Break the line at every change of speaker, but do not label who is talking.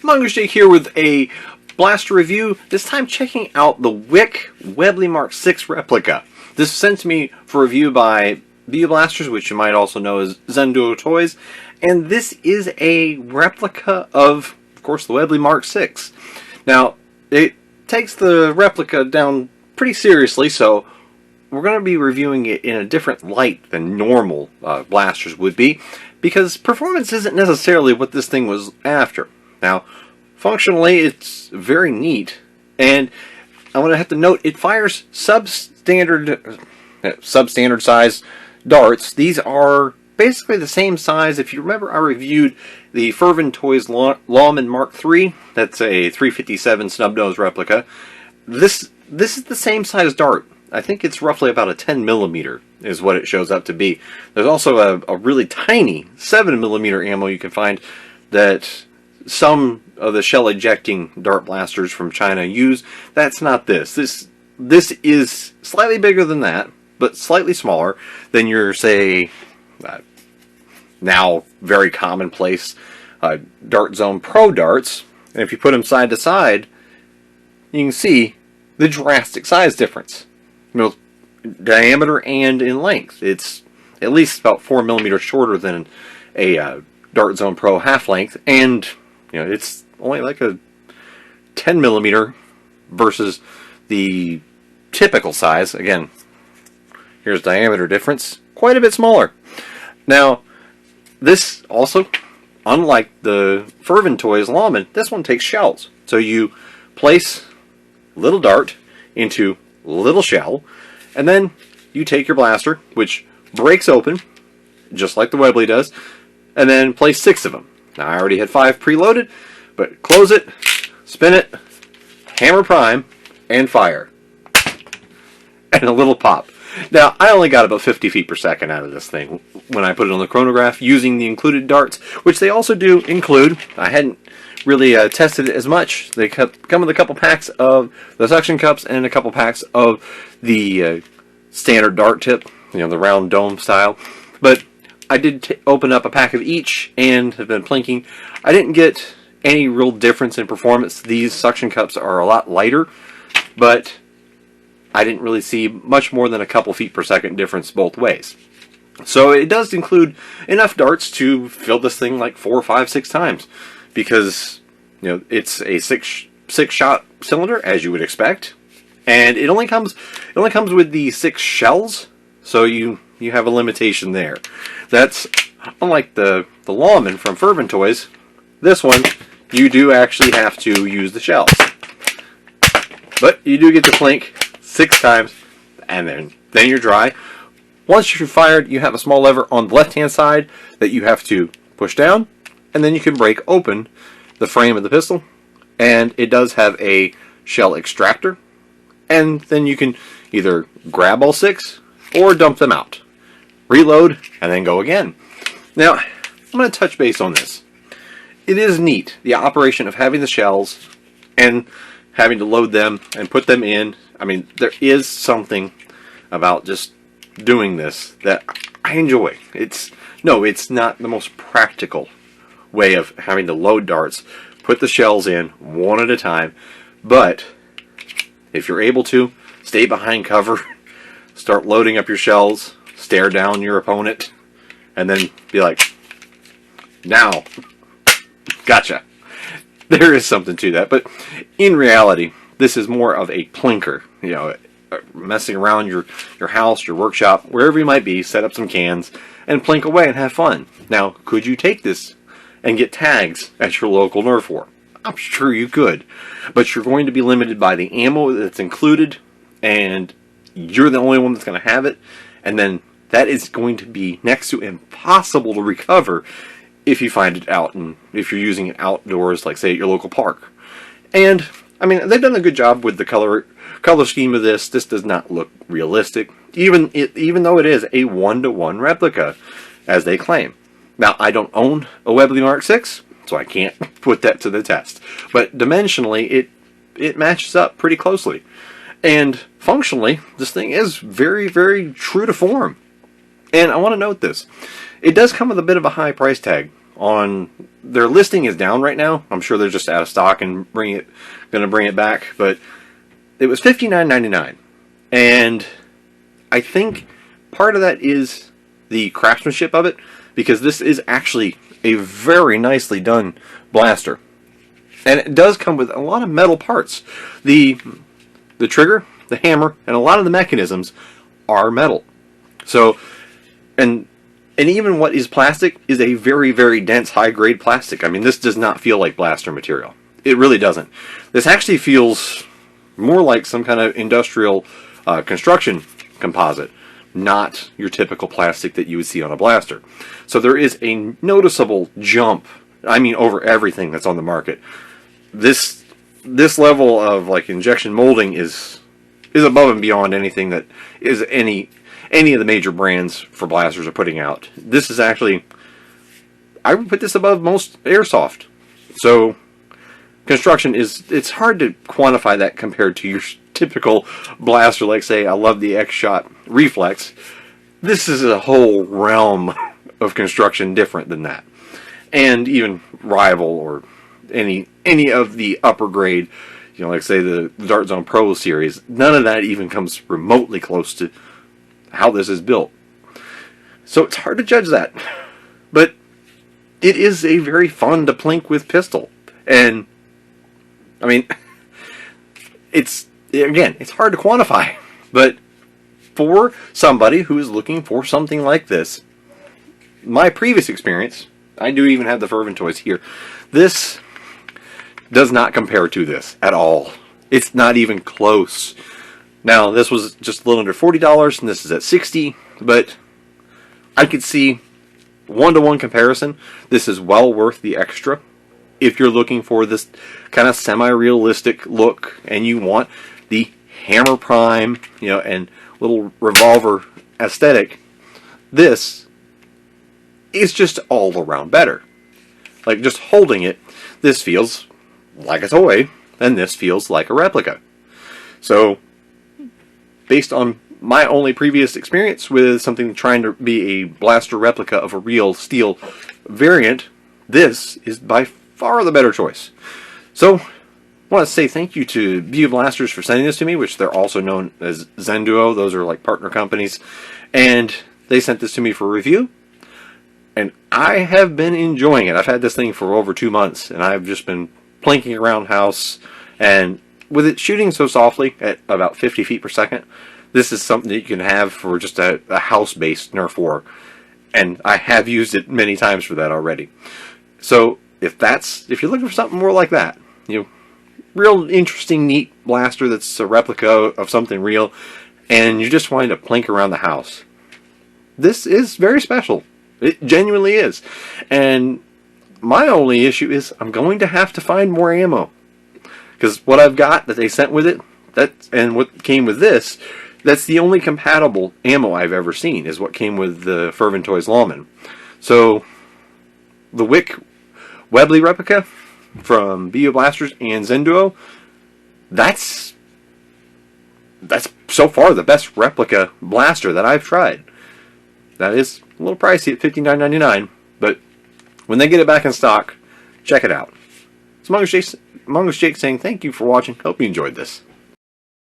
MkVI here with a blaster review, this time checking out the Wick Webley Mark 6 replica. This was sent to me for review by Biu Blasters, which you might also know as Zenduo Toys, and this is a replica of course, the Webley Mark 6. Now, it takes the replica down pretty seriously, so we're going to be reviewing it in a different light than normal blasters would be, because performance isn't necessarily what this thing was after. Now, functionally, it's very neat, and I want to have to note it fires substandard size darts. These are basically the same size. If you remember, I reviewed the Fervin Toys Lawman Mark III. That's a 357 snub nose replica. This is the same size dart. I think it's roughly about a 10mm is what it shows up to be. There's also a really tiny 7mm ammo you can find that some of the shell ejecting dart blasters from China use. That's not this. This is slightly bigger than that, but slightly smaller than your, say, now very commonplace Dart Zone Pro darts. And if you put them side to side, you can see the drastic size difference. Both diameter and in length. It's at least about 4mm shorter than a Dart Zone Pro half length, and it's only like a 10mm versus the typical size. Again, here's diameter difference, quite a bit smaller. Now, this also, unlike the Fervin Toys Lawman, this one takes shells. So you place little dart into little shell, and then you take your blaster, which breaks open, just like the Webley does, and then place 6 of them. Now, I already had 5 preloaded, but close it, spin it, hammer prime, and fire. And a little pop. Now, I only got about 50 feet per second out of this thing when I put it on the chronograph using the included darts, which they also do include. I hadn't really tested it as much. They come with a couple packs of the suction cups and a couple packs of the standard dart tip, the round dome style. But I did open up a pack of each and have been plinking. I didn't get any real difference in performance. These suction cups are a lot lighter, but I didn't really see much more than a couple feet per second difference both ways. So it does include enough darts to fill this thing like 4, 5, 6 times, because it's a six shot cylinder, as you would expect, and it only comes with the 6 shells, so you have a limitation there. That's unlike the Lawman from Fervin Toys. This one, you do actually have to use the shells, but you do get to plink 6 times, and then you're dry. Once you're fired, you have a small lever on the left-hand side that you have to push down, and then you can break open the frame of the pistol, and it does have a shell extractor, and then you can either grab all 6 or dump them out, reload, and then go again. Now, I'm going to touch base on this. It is neat, the operation of having the shells and having to load them and put them in. I mean, there is something about just doing this that I enjoy. It's not the most practical way of having to load darts, put the shells in one at a time, but if you're able to, stay behind cover, start loading up your shells, stare down your opponent, and then be like, now, gotcha. There is something to that, but in reality, this is more of a plinker. Messing around your house, your workshop, wherever you might be, set up some cans and plink away and have fun. Now, could you take this and get tags at your local Nerf war? I'm sure you could, but you're going to be limited by the ammo that's included, and you're the only one that's going to have it, and then that is going to be next to impossible to recover if you find it out, and if you're using it outdoors, like say at your local park. And I mean, they've done a good job with the color scheme of this. This does not look realistic, even though it is a 1-to-1 replica, as they claim. Now, I don't own a Webley Mark 6, so I can't put that to the test. But dimensionally, it matches up pretty closely. And functionally, this thing is very, very true to form. And I want to note this. It does come with a bit of a high price tag, on their listing is down right now. I'm sure they're just out of stock and going to bring it back. But it was $59.99, and I think part of that is the craftsmanship of it, because this is actually a very nicely done blaster, and it does come with a lot of metal parts. The trigger, the hammer, and a lot of the mechanisms are metal. So, and even what is plastic is a very, very dense, high-grade plastic. I mean, this does not feel like blaster material. It really doesn't. This actually feels more like some kind of industrial construction composite, not your typical plastic that you would see on a blaster. So there is a noticeable jump, I mean, over everything that's on the market. This level of like injection molding is above and beyond anything that is any of the major brands for blasters are putting out. This is actually, I would put this above most airsoft. So construction it's hard to quantify that compared to your typical blaster, like say I love the X-Shot Reflex. This is a whole realm of construction different than that. And even Rival or any of the upper grade, like say the Dart Zone Pro series, none of that even comes remotely close to how this is built. So it's hard to judge that. But it is a very fun to plink with pistol. And I mean, it's hard to quantify. But for somebody who is looking for something like this, my previous experience, I do even have the Fervent toys here, this does not compare to this at all. It's not even close. Now, this was just a little under $40, and this is at $60, but I could see one-to-one comparison. This is well worth the extra if you're looking for this kind of semi-realistic look, and you want the hammer prime, and little revolver aesthetic. This is just all around better. Like, just holding it, this feels like a toy, and this feels like a replica. So, based on my only previous experience with something trying to be a blaster replica of a real steel variant, this is by far the better choice. So, I want to say thank you to Biu Blasters for sending this to me, which they're also known as Zenduo. Those are like partner companies. And they sent this to me for review. And I have been enjoying it. I've had this thing for over 2 months, and I've just been plinking around house. And with it shooting so softly at about 50 feet per second, this is something that you can have for just a house-based Nerf war. And I have used it many times for that already. So if you're looking for something more like that, real interesting, neat blaster that's a replica of something real, and you just wanting to plink around the house, this is very special. It genuinely is. And my only issue is I'm going to have to find more ammo, because what I've got that they sent with it, and what came with this, that's the only compatible ammo I've ever seen, is what came with the Fervent Toys Lawman. So the Wick Webley replica from Biu Blasters and Zenduo, that's so far the best replica blaster that I've tried. That is a little pricey at $59.99, but when they get it back in stock, check it out. It's Mongoose Jake saying thank you for watching. Hope you enjoyed this.